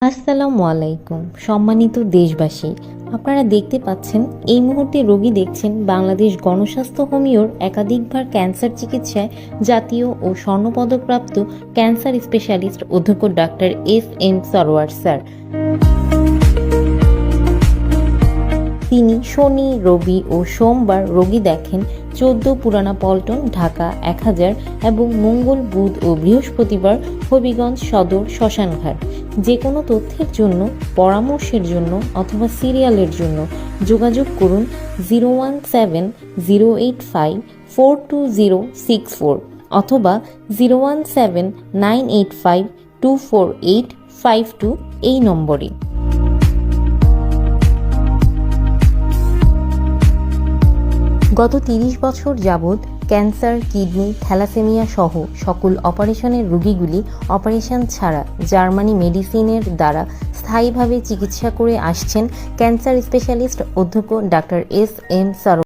আসসালামু আলাইকুম সম্মানিত দেশবাসী, আপনারা দেখতে পাচ্ছেন এই মুহূর্তে রোগী দেখছেন বাংলাদেশ গণস্বাস্থ্য হোমিওর একাধিকবার ক্যান্সার চিকিৎসায় জাতীয় ও স্বর্ণপদকপ্রাপ্ত ক্যান্সার স্পেশালিস্ট অধ্যক্ষ ডাক্তার এস.এম. সরোয়ার স্যার। তিনি শনি, রবি ও সোমবার রোগী দেখেন 14 পুরানা পল্টন, ঢাকা 1000 এবং মঙ্গল, বুধ ও বৃহস্পতিবার হবিগঞ্জ সদর শ্মশানঘাট। যে কোনো তথ্যের জন্য, পরামর্শের জন্য অথবা সিরিয়ালের জন্য যোগাযোগ করুন 017-085-42064 অথবা 017-985-24852 এই নম্বরে। গত 30 বছর যাবৎ ক্যান্সার, কিডনি, থ্যালাসেমিয়া সহ সকল অপারেশনের রোগীগুলি অপারেশন ছাড়া জার্মানি মেডিসিনের দ্বারা স্থায়ীভাবে চিকিৎসা করে আসছেন ক্যান্সার স্পেশালিস্ট অধ্যক্ষ ডাক্তার এস.এম. সরোয়ার।